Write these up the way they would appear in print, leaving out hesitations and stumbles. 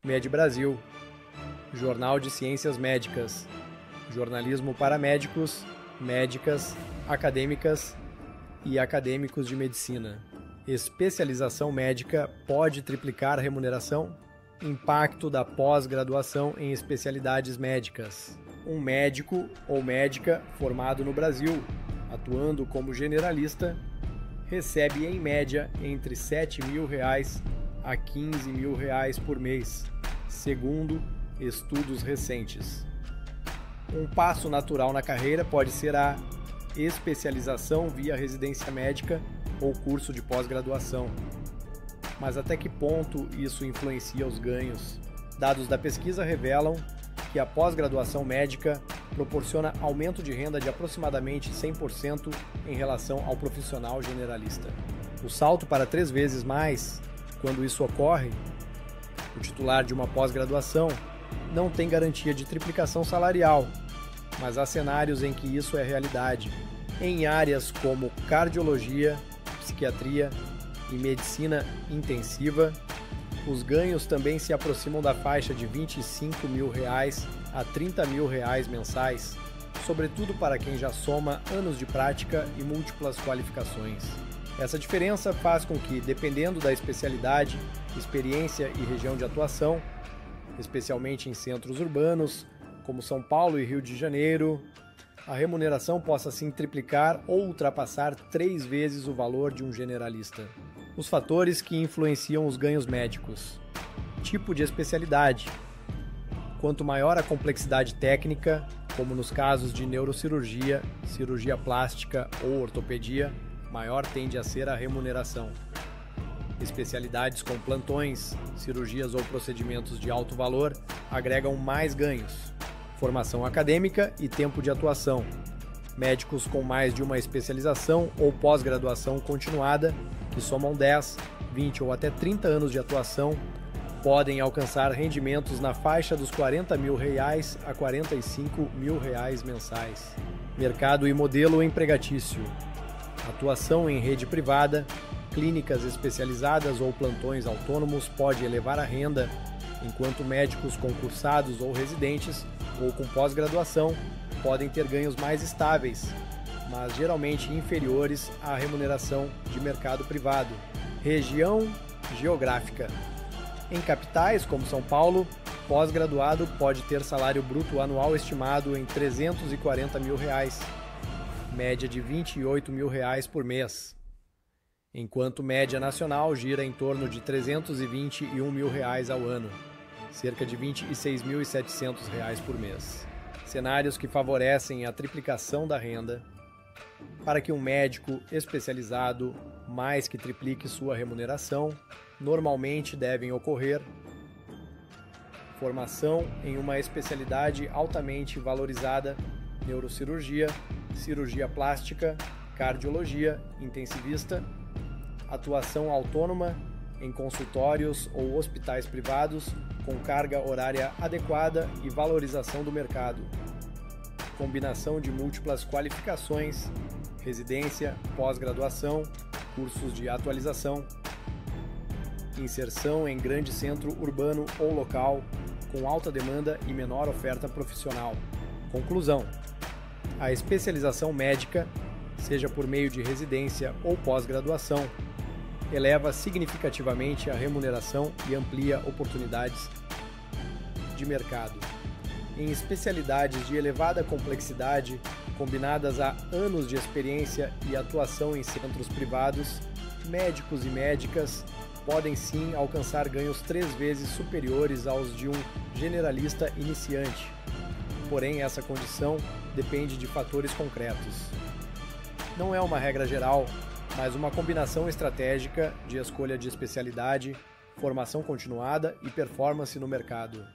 Med Brasil, Jornal de Ciências Médicas, jornalismo para médicos, médicas, acadêmicas e acadêmicos de medicina. Especialização médica pode triplicar a remuneração? Impacto da pós-graduação em especialidades médicas. Um médico ou médica formado no Brasil, atuando como generalista, recebe em média entre R$ 7.000 a R$ 15.000 por mês, segundo estudos recentes. Um passo natural na carreira pode ser a especialização via residência médica ou curso de pós-graduação. Mas até que ponto isso influencia os ganhos? Dados da pesquisa revelam que a pós-graduação médica proporciona aumento de renda de aproximadamente 100% em relação ao profissional generalista. O salto para 3 vezes mais, quando isso ocorre, o titular de uma pós-graduação não tem garantia de triplicação salarial, mas há cenários em que isso é realidade. Em áreas como cardiologia, psiquiatria e medicina intensiva, os ganhos também se aproximam da faixa de R$ 25.000 a R$ 30.000 mensais, sobretudo para quem já soma anos de prática e múltiplas qualificações. Essa diferença faz com que, dependendo da especialidade, experiência e região de atuação, especialmente em centros urbanos, como São Paulo e Rio de Janeiro, a remuneração possa sim triplicar ou ultrapassar 3 vezes o valor de um generalista. Os fatores que influenciam os ganhos médicos. Tipo de especialidade. Quanto maior a complexidade técnica, como nos casos de neurocirurgia, cirurgia plástica ou ortopedia, maior tende a ser a remuneração. Especialidades com plantões, cirurgias ou procedimentos de alto valor agregam mais ganhos. Formação acadêmica e tempo de atuação. Médicos com mais de uma especialização ou pós-graduação continuada, que somam 10, 20 ou até 30 anos de atuação, podem alcançar rendimentos na faixa dos R$ 40.000 a R$ 45.000 mensais. Mercado e modelo empregatício. Atuação em rede privada, clínicas especializadas ou plantões autônomos pode elevar a renda, enquanto médicos concursados ou residentes ou com pós-graduação podem ter ganhos mais estáveis, mas geralmente inferiores à remuneração de mercado privado. Região geográfica. Em capitais como São Paulo, pós-graduado pode ter salário bruto anual estimado em R$ 340.000, média de R$ 28.000 por mês, enquanto média nacional gira em torno de R$ 321.000 ao ano, cerca de R$ 26.700 por mês. Cenários que favorecem a triplicação da renda. Para que um médico especializado mais que triplique sua remuneração, normalmente devem ocorrer formação em uma especialidade altamente valorizada, neurocirurgia, cirurgia plástica, cardiologia, intensivista, atuação autônoma em consultórios ou hospitais privados com carga horária adequada e valorização do mercado. Combinação de múltiplas qualificações, residência, pós-graduação, cursos de atualização, inserção em grande centro urbano ou local, com alta demanda e menor oferta profissional. Conclusão: a especialização médica, seja por meio de residência ou pós-graduação, eleva significativamente a remuneração e amplia oportunidades de mercado. Em especialidades de elevada complexidade, combinadas a anos de experiência e atuação em centros privados, médicos e médicas podem sim alcançar ganhos 3 vezes superiores aos de um generalista iniciante. Porém, essa condição depende de fatores concretos. Não é uma regra geral, mas uma combinação estratégica de escolha de especialidade, formação continuada e performance no mercado.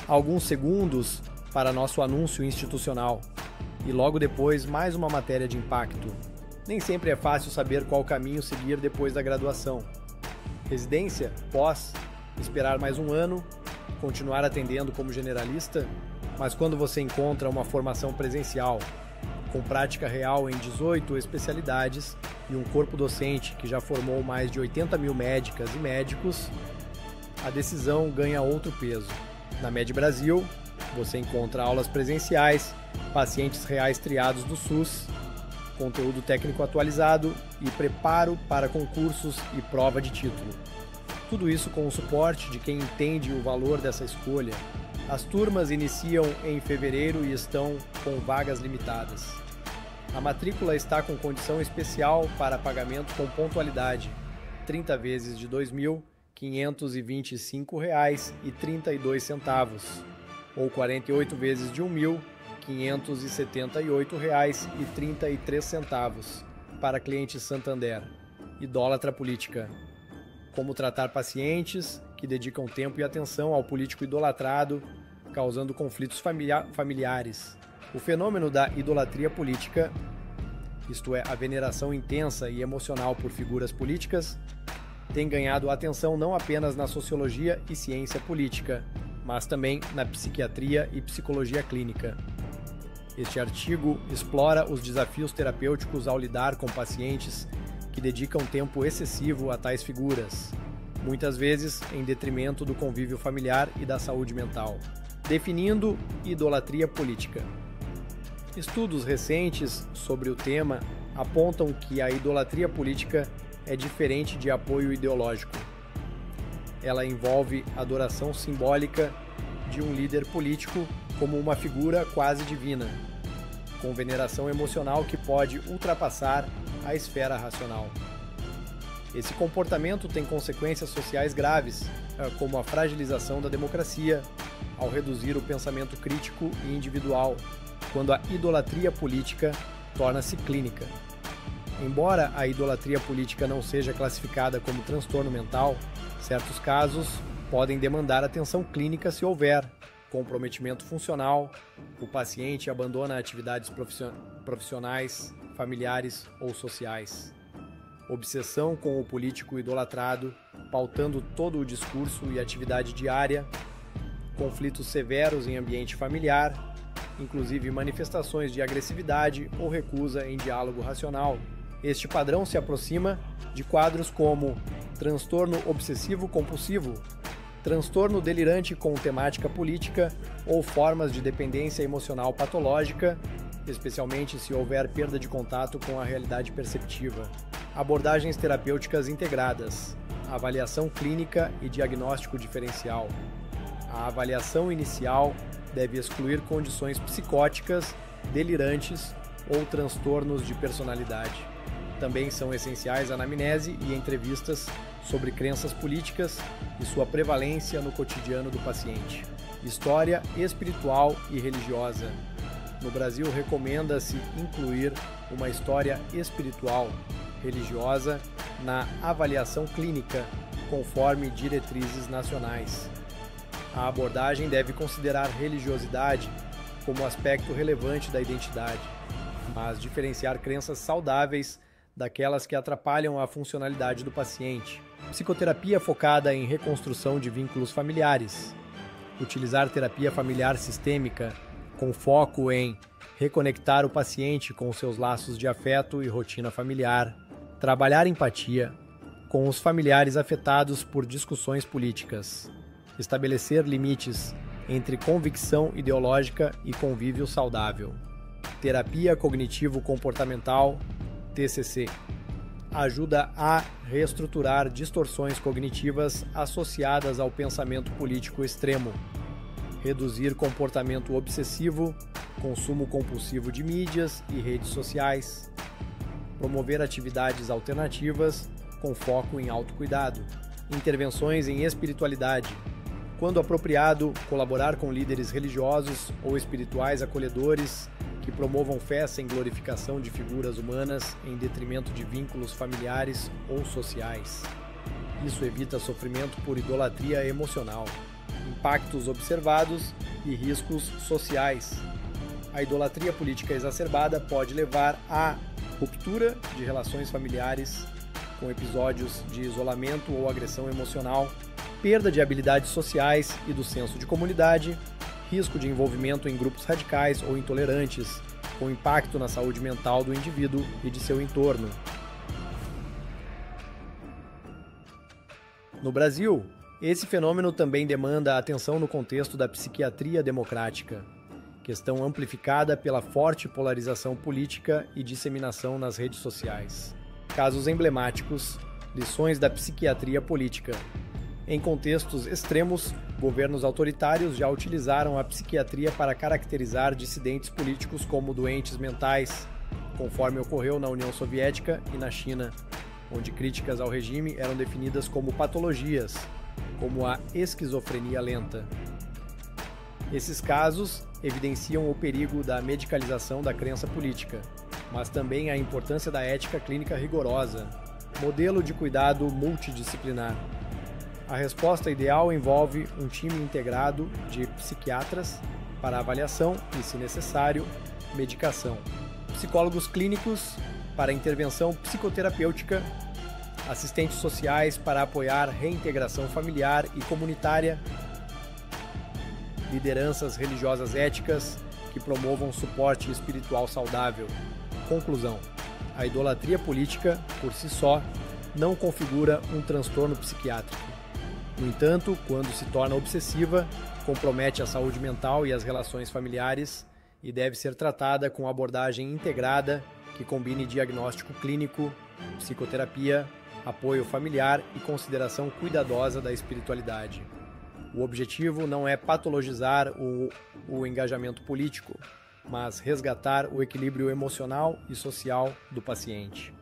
Alguns segundos para nosso anúncio institucional e logo depois mais uma matéria de impacto. Nem sempre é fácil saber qual caminho seguir depois da graduação. Residência, pós, esperar mais um ano, continuar atendendo como generalista, mas quando você encontra uma formação presencial, com prática real em 18 especialidades e um corpo docente que já formou mais de 80 mil médicas e médicos, a decisão ganha outro peso. Na Med Brasil, você encontra aulas presenciais, pacientes reais triados do SUS, conteúdo técnico atualizado e preparo para concursos e prova de título. Tudo isso com o suporte de quem entende o valor dessa escolha. As turmas iniciam em fevereiro e estão com vagas limitadas. A matrícula está com condição especial para pagamento com pontualidade, 30 vezes de R$ 2.525,32 ou 48 vezes de R$ 1.578,33 para cliente Santander. Idólatra política. Como tratar pacientes que dedicam tempo e atenção ao político idolatrado, causando conflitos familiares. O fenômeno da idolatria política, isto é, a veneração intensa e emocional por figuras políticas, tem ganhado atenção não apenas na sociologia e ciência política, mas também na psiquiatria e psicologia clínica. Este artigo explora os desafios terapêuticos ao lidar com pacientes que dedicam tempo excessivo a tais figuras, muitas vezes em detrimento do convívio familiar e da saúde mental. Definindo idolatria política. Estudos recentes sobre o tema apontam que a idolatria política é diferente de apoio ideológico. Ela envolve adoração simbólica de um líder político como uma figura quase divina, com veneração emocional que pode ultrapassar a esfera racional. Esse comportamento tem consequências sociais graves, como a fragilização da democracia, ao reduzir o pensamento crítico e individual, quando a idolatria política torna-se clínica. Embora a idolatria política não seja classificada como transtorno mental, certos casos podem demandar atenção clínica se houver comprometimento funcional, o paciente abandona atividades profissionais, familiares ou sociais. Obsessão com o político idolatrado, pautando todo o discurso e atividade diária, conflitos severos em ambiente familiar, inclusive manifestações de agressividade ou recusa em diálogo racional. Este padrão se aproxima de quadros como transtorno obsessivo-compulsivo, transtorno delirante com temática política ou formas de dependência emocional patológica, especialmente se houver perda de contato com a realidade perceptiva. Abordagens terapêuticas integradas, avaliação clínica e diagnóstico diferencial. A avaliação inicial deve excluir condições psicóticas, delirantes ou transtornos de personalidade. Também são essenciais a anamnese e entrevistas sobre crenças políticas e sua prevalência no cotidiano do paciente. História espiritual e religiosa. No Brasil, recomenda-se incluir uma história espiritual, religiosa, na avaliação clínica, conforme diretrizes nacionais. A abordagem deve considerar religiosidade como aspecto relevante da identidade, mas diferenciar crenças saudáveis daquelas que atrapalham a funcionalidade do paciente. Psicoterapia focada em reconstrução de vínculos familiares. Utilizar terapia familiar sistêmica com foco em reconectar o paciente com seus laços de afeto e rotina familiar. Trabalhar empatia com os familiares afetados por discussões políticas. Estabelecer limites entre convicção ideológica e convívio saudável. Terapia cognitivo-comportamental, TCC, ajuda a reestruturar distorções cognitivas associadas ao pensamento político extremo, reduzir comportamento obsessivo, consumo compulsivo de mídias e redes sociais, promover atividades alternativas com foco em autocuidado, intervenções em espiritualidade, quando apropriado, colaborar com líderes religiosos ou espirituais acolhedores que promovam fé sem glorificação de figuras humanas em detrimento de vínculos familiares ou sociais. Isso evita sofrimento por idolatria emocional, impactos observados e riscos sociais. A idolatria política exacerbada pode levar a ruptura de relações familiares com episódios de isolamento ou agressão emocional, perda de habilidades sociais e do senso de comunidade, risco de envolvimento em grupos radicais ou intolerantes, com impacto na saúde mental do indivíduo e de seu entorno. No Brasil, esse fenômeno também demanda atenção no contexto da psiquiatria democrática, questão amplificada pela forte polarização política e disseminação nas redes sociais. Casos emblemáticos, lições da psiquiatria política. Em contextos extremos, governos autoritários já utilizaram a psiquiatria para caracterizar dissidentes políticos como doentes mentais, conforme ocorreu na União Soviética e na China, onde críticas ao regime eram definidas como patologias, como a esquizofrenia lenta. Esses casos evidenciam o perigo da medicalização da crença política, mas também a importância da ética clínica rigorosa, modelo de cuidado multidisciplinar. A resposta ideal envolve um time integrado de psiquiatras para avaliação e, se necessário, medicação, psicólogos clínicos para intervenção psicoterapêutica, assistentes sociais para apoiar reintegração familiar e comunitária, lideranças religiosas éticas que promovam suporte espiritual saudável. Conclusão: a idolatria política, por si só, não configura um transtorno psiquiátrico. No entanto, quando se torna obsessiva, compromete a saúde mental e as relações familiares e deve ser tratada com abordagem integrada que combine diagnóstico clínico, psicoterapia, apoio familiar e consideração cuidadosa da espiritualidade. O objetivo não é patologizar o engajamento político, mas resgatar o equilíbrio emocional e social do paciente.